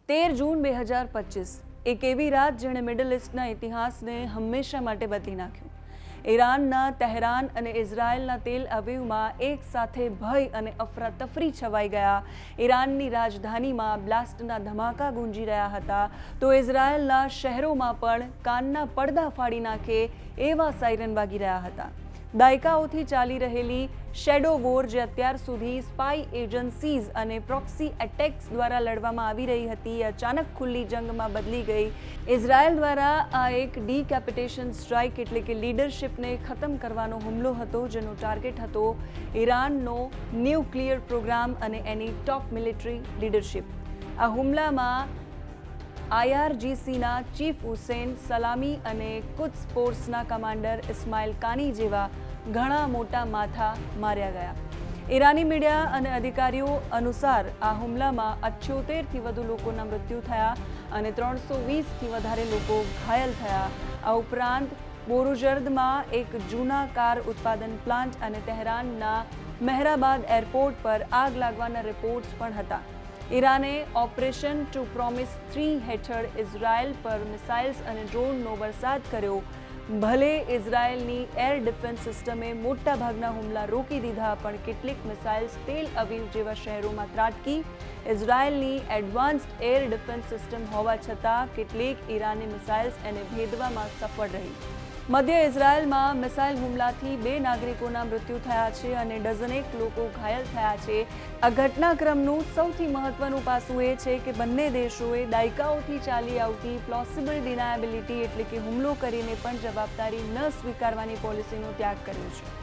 13 જૂન 2025 એક એવી રાત જેણે મિડલ ઇસ્ટના ઇતિહાસને હંમેશા માટે બદલી નાખ્યું. ઈરાનના તહેરાન અને ઇઝરાયલના તેલ અવીવમાં એક સાથે ભય અને અફરાતફરી છવાઈ ગયા. ઈરાનની રાજધાનીમાં બ્લાસ્ટના ધમાકા ગુંજી રહ્યા હતા, તો ઇઝરાયલના શહેરોમાં પણ કાનના પડદા ફાડી નાખે એવા સાયરન વાગી રહ્યા હતા. દાયકાઓથી ચાલી રહેલી શેડો વોર, જે અત્યાર સુધી સ્પાય એજન્સીઝ અને પ્રોક્સી એટેક્સ દ્વારા લડવામાં આવી રહી હતી, અચાનક ખુલ્લી જંગમાં બદલી ગઈ. ઇઝરાયલ દ્વારા આ એક ડીકેપિટેશન સ્ટ્રાઇક એટલે કે લીડરશિપને ખતમ કરવાનો હુમલો હતો, જેનો ટાર્ગેટ હતો ઈરાનનો ન્યુક્લિયર પ્રોગ્રામ અને એની ટોપ મિલિટરી લીડરશિપ. આ હુમલામાં IRGCના ચીફ હુસેન સલામી અને કુદ્સ ફોર્સના કમાન્ડર ઇસ્માઇલ કાની જેવા ઘણા મોટા માથા માર્યા ગયા. ઈરાની મીડિયા અને અધિકારીઓ અનુસાર આ હુમલામાં 78થી વધુ લોકોના મૃત્યુ થયા અને 320થી વધારે લોકો ઘાયલ થયા. આ ઉપરાંત બોરુજર્દમાં એક જૂના કાર ઉત્પાદન પ્લાન્ટ અને તહેરાનના મહેરાબાદ એરપોર્ટ પર આગ લાગવાના રિપોર્ટ્સ પણ હતા. ઈરાને ઓપરેશન ટુ પ્રોમિસ 3 હેઠળ ઇઝરાયલ પર મિસાઇલ્સ અને ડ્રોનનો વરસાદ કર્યો. ભલે ઇઝરાયલની એર ડિફેન્સ સિસ્ટમે મોટાભાગના હુમલા રોકી દીધા, પણ કેટલીક મિસાઇલ્સ તેલ અવીવ જેવા શહેરોમાં ત્રાટકી. ઇઝરાયલની એડવાન્સ્ડ એર ડિફેન્સ સિસ્ટમ હોવા છતાં કેટલીક ઈરાની મિસાઇલ્સ એને ભેદવામાં સફળ રહી. મધ્ય ઇઝરાયલમાં મિસાઇલ હુમલાથી 2 નાગરિકોના મૃત્યુ થયા છે અને ડઝનેક લોકો ઘાયલ થયા છે. આ ઘટનાક્રમનું સૌથી મહત્વનું પાસું એ છે કે બંને દેશોએ દાયકાઓથી ચાલી આવતી પ્લોસિબલ ડિનાયબિલિટી એટલે કે હુમલો કરીને પણ જવાબદારી ન સ્વીકારવાની પોલિસીનો ત્યાગ કર્યો છે.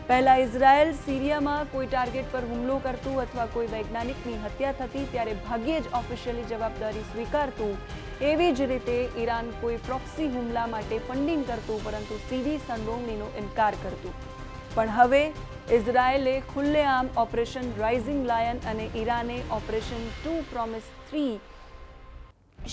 પહેલાં ઇઝરાયલ સિરિયામાં કોઈ ટાર્ગેટ પર હુમલો કરતું અથવા કોઈ વૈજ્ઞાનિકની હત્યા થતી ત્યારે ભાગ્યે જ ઓફિશિયલી જવાબદારી સ્વીકારતું. એવી જ રીતે ઈરાન કોઈ પ્રોક્સી હુમલા માટે ફંડિંગ કરતું, પરંતુ સીધી સંડોવણીનો ઇનકાર કરતું. પણ હવે ઇઝરાયલે ખુલ્લેઆમ ઓપરેશન રાઇઝિંગ લાયન અને ઈરાને ઓપરેશન ટુ પ્રોમિસ 3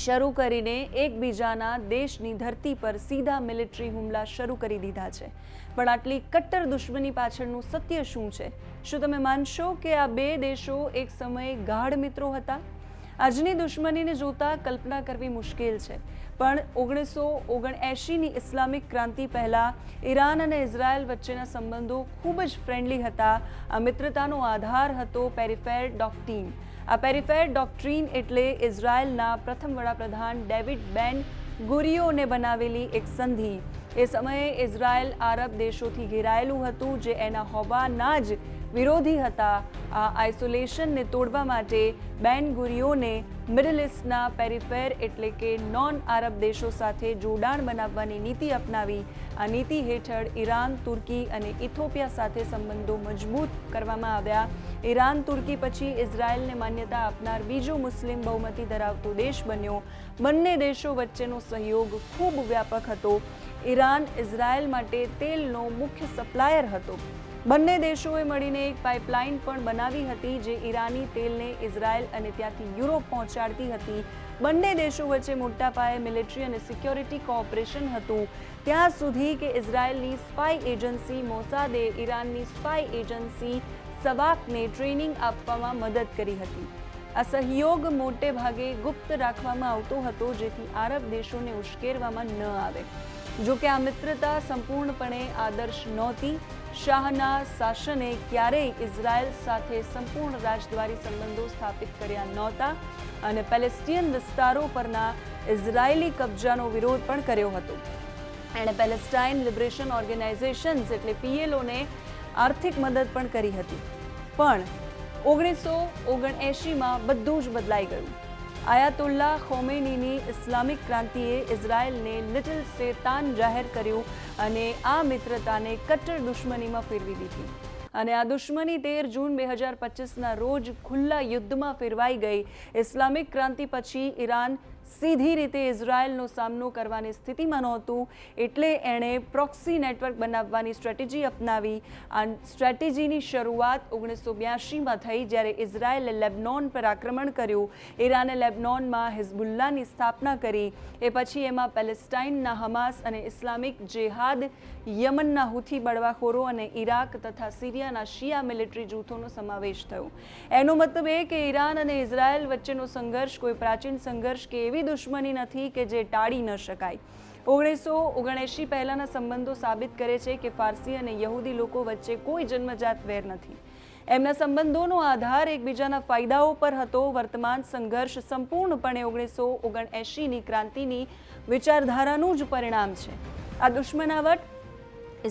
શરૂ કરીને એકબીજાના દેશની ધરતી પર સીધા મિલિટરી હુમલા શરૂ કરી દીધા છે. પણ આટલી કટ્ટર દુશ્મની પાછળનું સત્ય શું છે? શું તમે માનશો કે આ બે દેશો એક સમયે ગાઢ મિત્રો હતા? આજની દુશ્મનીને જોતા કલ્પના કરવી મુશ્કેલ છે, પણ 1979ની ઇસ્લામિક ક્રાંતિ પહેલાં ઈરાન અને ઇઝરાયલ વચ્ચેના સંબંધો ખૂબ જ ફ્રેન્ડલી હતા. આ મિત્રતાનો આધાર હતો પેરિફેર ડોક્ટ્રીન. આ પેરિફેર ડોક્ટ્રીન એટલે ઇઝરાયલના પ્રથમ વડાપ્રધાન ડેવિડ બેન ગુરિયોને બનાવેલી એક સંધિ. એ સમયે ઇઝરાયલ આરબ દેશોથી ઘેરાયેલું હતું, જે એના હોવાના જ વિરોધી હતા. આ આઇસોલેશનને તોડવા માટે બેન ગુરિયોને મિડલ ઇસ્ટના પેરિફેર એટલે કે નોન આરબ દેશો સાથે જોડાણ બનાવવાની નીતિ અપનાવી. આ નીતિ હેઠળ ઈરાન, તુર્કી અને ઇથોપિયા સાથે સંબંધો મજબૂત કરવામાં આવ્યા. ઈરાન તુર્કી પછી ઇઝરાયલને માન્યતા આપનાર બીજો મુસ્લિમ બહુમતી ધરાવતો દેશ બન્યો. બંને દેશો વચ્ચેનો સહયોગ ખૂબ વ્યાપક હતો. ઈરાન ઇઝરાયલ માટે તેલનો મુખ્ય સપ્લાયર હતો. બંને દેશોએ મળીને એક પાઇપલાઇન પણ બનાવી હતી, જે ઈરાની તેલને ઇઝરાયલ અને ત્યાંથી યુરોપ પહોંચાડતી હતી. બંને દેશો વચ્ચે મોટા પાયે મિલિટરી અને સિક્યોરિટી કોઓપરેશન હતું, ત્યાં સુધી કે ઇઝરાયલની સ્પાય એજન્સી મોસાદે ઈરાનની સ્પાય એજન્સી સવાકને ટ્રેનિંગ આપવામાં મદદ કરી હતી. આ સહયોગ મોટે ભાગે ગુપ્ત રાખવામાં આવતો હતો, જેથી આરબ દેશોને ઉશ્કેરવામાં ન આવે. જો કે આ મિત્રતા સંપૂર્ણપણે આદર્શ નહોતી. શાહના શાસને ક્યારેય ઇઝરાયલ સાથે સંપૂર્ણ રાજદ્વારી સંબંધો સ્થાપિત કર્યા નહોતા અને પેલેસ્ટિયન વિસ્તારો પરના ઇઝરાયેલી કબજાનો વિરોધ પણ કર્યો હતો. એણે પેલેસ્ટાઇન લિબરેશન ઓર્ગેનાઇઝેશન્સ એટલે PLOને આર્થિક મદદ પણ કરી હતી. પણ 1979માં બધું જ બદલાઈ ગયું. આયાતુલ્લાહ ખોમેનીની ઇસ્લામિક ક્રાંતિએ ઇઝરાયલને લિટલ શેતાન જાહેર કર્યું અને આ મિત્રતાને કટ્ટર દુશ્મનીમાં ફેરવી દીધી. અને આ દુશ્મની 13 જૂન 2025ના રોજ ખુલ્લા યુદ્ધમાં ફેરવાઈ ગઈ. ઇસ્લામિક ક્રાંતિ પછી ઈરાન સીધી રીતે ઇઝરાયલનો સામનો કરવાની સ્થિતિમાં નહોતું, એટલે એણે પ્રોક્સી નેટવર્ક બનાવવાની સ્ટ્રેટેજી અપનાવી. આ સ્ટ્રેટેજીની શરૂઆત 1982માં થઈ, જ્યારે ઇઝરાયલે લેબનોન પર આક્રમણ કર્યું. ઈરાને લેબનોનમાં હિઝબુલ્લાની સ્થાપના કરી. એ પછી એમાં પેલેસ્ટાઇનના હમાસ અને ઇસ્લામિક જેહાદ, યમનના હુથી બળવાખોરો અને ઇરાક તથા સિરિયાના શિયા મિલિટરી જૂથોનો સમાવેશ થયો. એનો મતલબ એ કે ઈરાન અને ઇઝરાયલ વચ્ચેનો સંઘર્ષ કોઈ પ્રાચીન સંઘર્ષ કે એવી દુશ્મની નથી કે જે ટાળી ન શકાય. 1979 પહેલાના સંબંધો સાબિત કરે છે કે ફારસી અને યહૂદી લોકો વચ્ચે કોઈ જન્મજાત વેર નથી. એમના સંબંધોનો આધાર એકબીજાના ફાયદાઓ પર હતો. વર્તમાન સંઘર્ષ સંપૂર્ણપણે 1979ની ક્રાંતિની વિચારધારાનું જ પરિણામ છે. આ દુશ્મનાવટ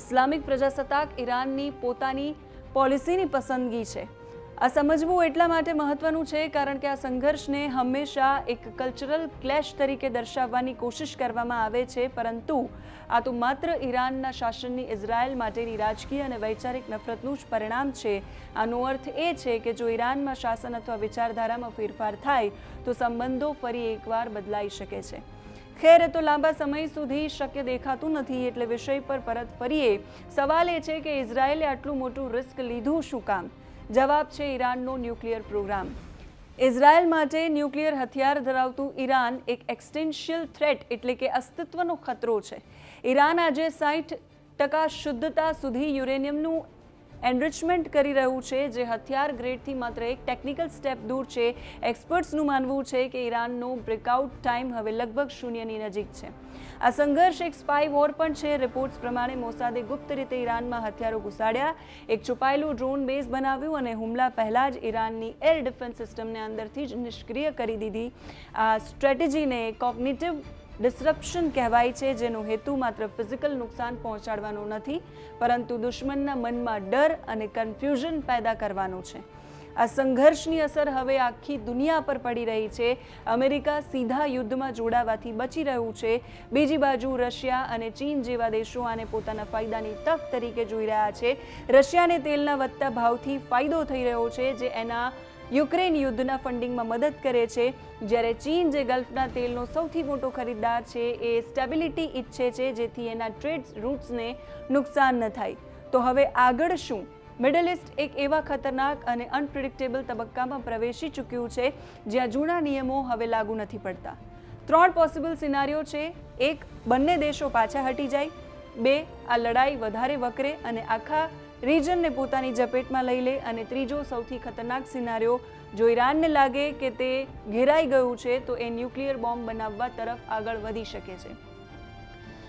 ઇસ્લામિક પ્રજાસત્તાક ઈરાનની પોતાની પોલિસીની પસંદગી છે. આ સમજવું એટલા માટે મહત્વનું છે કારણ કે આ સંઘર્ષને હંમેશા એક કલ્ચરલ ક્લેશ તરીકે દર્શાવવાની કોશિશ કરવામાં આવે છે, પરંતુ આ તો માત્ર ઈરાનના શાસનની ઇઝરાયલ માટેની રાજકીય અને વૈચારિક નફરતનું જ પરિણામ છે. આનો અર્થ એ છે કે જો ઈરાનમાં શાસન અથવા વિચારધારામાં ફેરફાર થાય તો સંબંધો ફરી એકવાર બદલાઈ શકે છે. ખેર, એ તો લાંબા સમય સુધી શક્ય દેખાતું નથી, એટલે વિષય પર પરત ફરીએ. સવાલ એ છે કે ઇઝરાયલે આટલું મોટું રિસ્ક લીધું શું કામ? જવાબ છે ઈરાનનો ન્યુક્લિયર પ્રોગ્રામ. ઇઝરાયલ માટે ન્યુક્લિયર હથિયાર ધરાવતું ઈરાન એક એક્સિસ્ટેન્શિયલ થ્રેટ એટલે કે અસ્તિત્વનો ખતરો છે. ઈરાન આજે 60% શુદ્ધતા સુધી યુરેનિયમનું એનરિચમેન્ટ કરી રહ્યું છે, જે હથિયાર ગ્રેડથી માત્ર એક ટેકનિકલ સ્ટેપ દૂર છે. એક્સપર્ટ્સનું માનવું છે કે ઈરાનનો બ્રેકઆઉટ ટાઈમ હવે લગભગ શૂન્યની નજીક છે. આ સંઘર્ષ એક સ્પાય વોર પણ છે. રિપોર્ટ્સ પ્રમાણે મોસાદે ગુપ્ત રીતે ઈરાનમાં હથિયારો ઘુસાડ્યા, એક છુપાયેલું ડ્રોન બેઝ બનાવ્યું અને હુમલા પહેલાં જ ઈરાનની એર ડિફેન્સ સિસ્ટમને અંદરથી જ નિષ્ક્રિય કરી દીધી. આ સ્ટ્રેટેજીને કોગ્નિટિવ ડિસરપ્શન કહેવાય છે, જેનો હેતુ માત્ર ફિઝિકલ નુકસાન પહોંચાડવાનો નથી, પરંતુ દુશ્મનના મનમાં ડર અને કન્ફ્યુઝન પેદા કરવાનો છે. આ સંઘર્ષની અસર હવે આખી દુનિયા પર પડી રહી છે. અમેરિકા સીધા યુદ્ધમાં જોડાવાથી બચી રહ્યું છે. બીજી બાજુ રશિયા અને ચીન જેવા દેશો આને પોતાના ફાયદાની તક તરીકે જોઈ રહ્યા છે. રશિયાને તેલના વધતા ભાવથી ફાયદો થઈ રહ્યો છે, જે એના યુક્રેન યુદ્ધના ફંડિંગમાં મદદ કરે છે, જ્યારે ચીન, જે ગલ્ફના તેલનો સૌથી મોટો ખરીદદાર છે, એ સ્ટેબિલિટી ઈચ્છે છે જેથી એના ટ્રેડ રૂટ્સને નુકસાન ન થાય. તો હવે આગળ શું? મિડલ ઇસ્ટ એક એવા ખતરનાક અને અનપ્રિડિક્ટેબલ તબક્કામાં પ્રવેશી ચૂક્યું છે જ્યાં જૂના નિયમો હવે લાગુ નથી પડતા. 3 પોસિબલ સિનારીઓ છે. 1, બંને દેશો પાછા હટી જાય. 2, આ લડાઈ વધારે વકરે અને આખા રિજનને પોતાની ઝપેટમાં લઈ લે. અને ત્રીજો, સૌથી ખતરનાક સિનારીઓ, જો ઈરાનને લાગે કે તે ઘેરાઈ ગયું છે તો એ ન્યુક્લિયર બોમ્બ બનાવવા તરફ આગળ વધી શકે છે.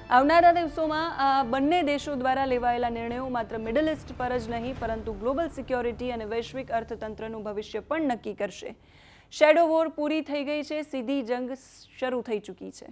આવનારા દિવસોમાં આ બંને દેશો દ્વારા લેવાયેલા નિર્ણયો માત્ર મિડલ ઇસ્ટ પર જ નહીં, પરંતુ ગ્લોબલ સિક્યોરિટી અને વૈશ્વિક અર્થતંત્રનું ભવિષ્ય પણ નક્કી કરશે. શેડો વોર પૂરી થઈ ગઈ છે, સીધી જંગ શરૂ થઈ ચૂકી છે.